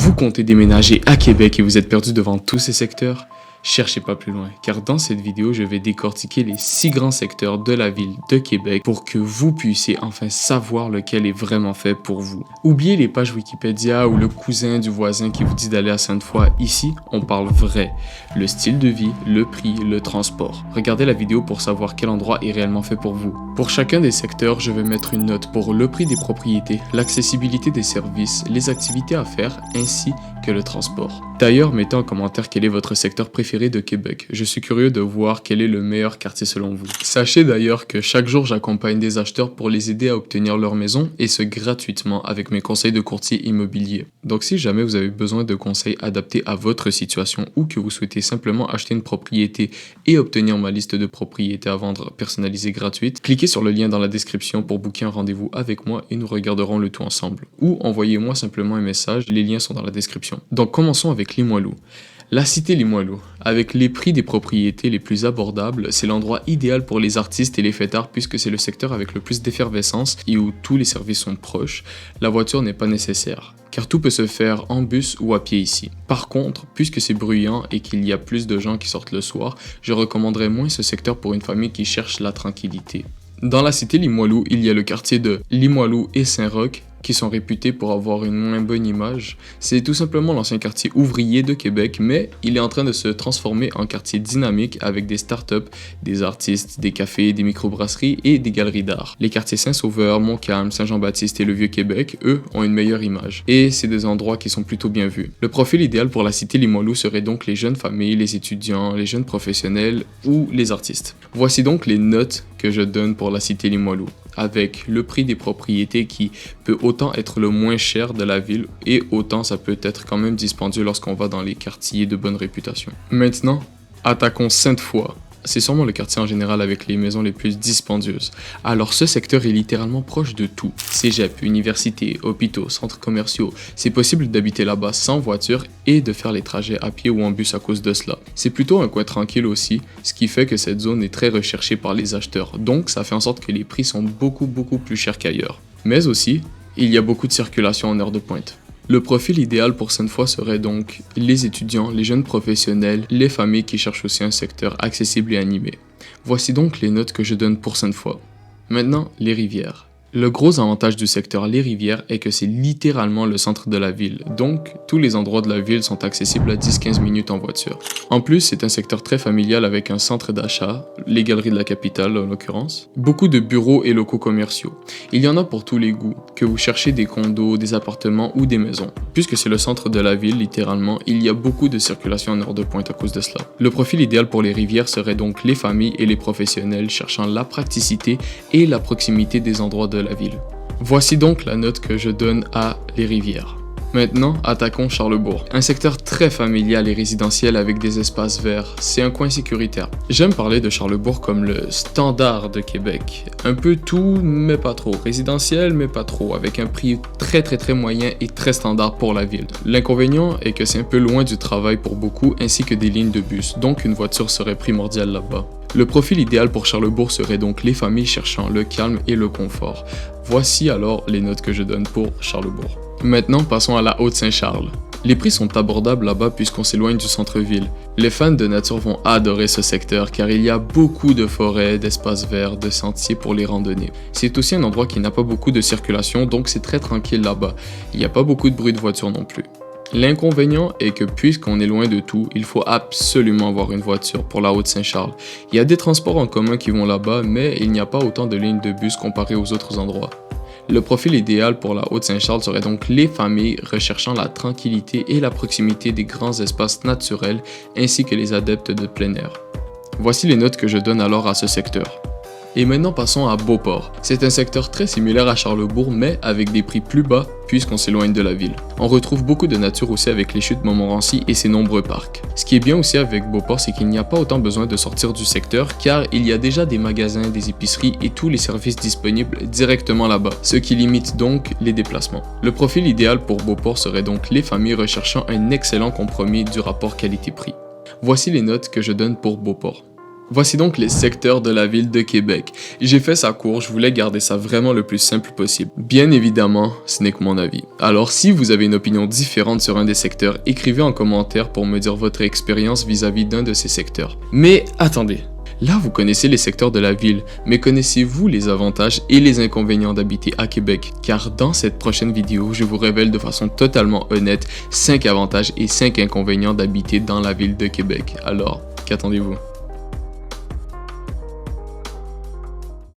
Vous comptez déménager à Québec et vous êtes perdu devant tous ces secteurs? Cherchez pas plus loin, car dans cette vidéo, je vais décortiquer les 6 grands secteurs de la ville de Québec pour que vous puissiez enfin savoir lequel est vraiment fait pour vous. Oubliez les pages Wikipédia ou le cousin du voisin qui vous dit d'aller à Sainte-Foy. Ici, on parle vrai. Le style de vie, le prix, le transport. Regardez la vidéo pour savoir quel endroit est réellement fait pour vous. Pour chacun des secteurs, je vais mettre une note pour le prix des propriétés, l'accessibilité des services, les activités à faire, ainsi que le transport. D'ailleurs, mettez en commentaire quel est votre secteur préféré de Québec. Je suis curieux de voir quel est le meilleur quartier selon vous. Sachez d'ailleurs que chaque jour, j'accompagne des acheteurs pour les aider à obtenir leur maison et ce gratuitement avec mes conseils de courtier immobilier. Donc si jamais vous avez besoin de conseils adaptés à votre situation ou que vous souhaitez simplement acheter une propriété et obtenir ma liste de propriétés à vendre personnalisée gratuite, cliquez sur le lien dans la description pour booker un rendez-vous avec moi et nous regarderons le tout ensemble. Ou envoyez-moi simplement un message, les liens sont dans la description. Donc commençons avec Limoilou. La cité Limoilou, avec les prix des propriétés les plus abordables, c'est l'endroit idéal pour les artistes et les fêtards puisque c'est le secteur avec le plus d'effervescence et où tous les services sont proches. La voiture n'est pas nécessaire, car tout peut se faire en bus ou à pied ici. Par contre, puisque c'est bruyant et qu'il y a plus de gens qui sortent le soir, je recommanderais moins ce secteur pour une famille qui cherche la tranquillité. Dans la cité Limoilou, il y a le quartier de Limoilou et Saint-Roch, qui sont réputés pour avoir une moins bonne image. C'est tout simplement l'ancien quartier ouvrier de Québec, mais il est en train de se transformer en quartier dynamique avec des startups, des artistes, des cafés, des microbrasseries et des galeries d'art. Les quartiers Saint-Sauveur, Montcalm, Saint-Jean-Baptiste et le Vieux-Québec, eux, ont une meilleure image. Et c'est des endroits qui sont plutôt bien vus. Le profil idéal pour la cité Limoilou serait donc les jeunes familles, les étudiants, les jeunes professionnels ou les artistes. Voici donc les notes que je donne pour la cité Limoilou, avec le prix des propriétés qui peut autant être le moins cher de la ville et autant ça peut être quand même dispendieux lorsqu'on va dans les quartiers de bonne réputation. Maintenant, attaquons Sainte-Foy. C'est sûrement le quartier en général avec les maisons les plus dispendieuses. Alors ce secteur est littéralement proche de tout. Cégep, université, hôpitaux, centres commerciaux. C'est possible d'habiter là-bas sans voiture et de faire les trajets à pied ou en bus à cause de cela. C'est plutôt un coin tranquille aussi, ce qui fait que cette zone est très recherchée par les acheteurs. Donc ça fait en sorte que les prix sont beaucoup plus chers qu'ailleurs. Mais aussi, il y a beaucoup de circulation en heure de pointe. Le profil idéal pour Sainte-Foy serait donc les étudiants, les jeunes professionnels, les familles qui cherchent aussi un secteur accessible et animé. Voici donc les notes que je donne pour Sainte-Foy. Maintenant, les rivières. Le gros avantage du secteur Les Rivières est que c'est littéralement le centre de la ville, donc tous les endroits de la ville sont accessibles à 10-15 minutes en voiture. En plus, c'est un secteur très familial avec un centre d'achat, les galeries de la capitale en l'occurrence, beaucoup de bureaux et locaux commerciaux. Il y en a pour tous les goûts, que vous cherchez des condos, des appartements ou des maisons. Puisque c'est le centre de la ville, littéralement, il y a beaucoup de circulation en heure de pointe à cause de cela. Le profil idéal pour les rivières serait donc les familles et les professionnels cherchant la praticité et la proximité des endroits de la ville. Voici donc la note que je donne à Les Rivières. Maintenant, attaquons Charlesbourg. Un secteur très familial et résidentiel avec des espaces verts. C'est un coin sécuritaire. J'aime parler de Charlesbourg comme le standard de Québec. Un peu tout, mais pas trop. Résidentiel, mais pas trop. Avec un prix très moyen et très standard pour la ville. L'inconvénient est que c'est un peu loin du travail pour beaucoup, ainsi que des lignes de bus. Donc une voiture serait primordiale là-bas. Le profil idéal pour Charlesbourg serait donc les familles cherchant le calme et le confort. Voici alors les notes que je donne pour Charlesbourg. Maintenant, passons à la Haute-Saint-Charles. Les prix sont abordables là-bas puisqu'on s'éloigne du centre-ville. Les fans de nature vont adorer ce secteur car il y a beaucoup de forêts, d'espaces verts, de sentiers pour les randonnées. C'est aussi un endroit qui n'a pas beaucoup de circulation donc c'est très tranquille là-bas. Il n'y a pas beaucoup de bruit de voiture non plus. L'inconvénient est que puisqu'on est loin de tout, il faut absolument avoir une voiture pour la Haute-Saint-Charles. Il y a des transports en commun qui vont là-bas, mais il n'y a pas autant de lignes de bus comparé aux autres endroits. Le profil idéal pour la Haute-Saint-Charles serait donc les familles recherchant la tranquillité et la proximité des grands espaces naturels ainsi que les adeptes de plein air. Voici les notes que je donne alors à ce secteur. Et maintenant passons à Beauport. C'est un secteur très similaire à Charlesbourg mais avec des prix plus bas puisqu'on s'éloigne de la ville. On retrouve beaucoup de nature aussi avec les chutes Montmorency et ses nombreux parcs. Ce qui est bien aussi avec Beauport, c'est qu'il n'y a pas autant besoin de sortir du secteur car il y a déjà des magasins, des épiceries et tous les services disponibles directement là-bas, ce qui limite donc les déplacements. Le profil idéal pour Beauport serait donc les familles recherchant un excellent compromis du rapport qualité-prix. Voici les notes que je donne pour Beauport. Voici donc les secteurs de la ville de Québec. J'ai fait ça court, je voulais garder ça vraiment le plus simple possible. Bien évidemment, ce n'est que mon avis. Alors si vous avez une opinion différente sur un des secteurs, écrivez en commentaire pour me dire votre expérience vis-à-vis d'un de ces secteurs. Mais attendez, là vous connaissez les secteurs de la ville, mais connaissez-vous les avantages et les inconvénients d'habiter à Québec? Car dans cette prochaine vidéo, je vous révèle de façon totalement honnête 5 avantages et 5 inconvénients d'habiter dans la ville de Québec. Alors, qu'attendez-vous?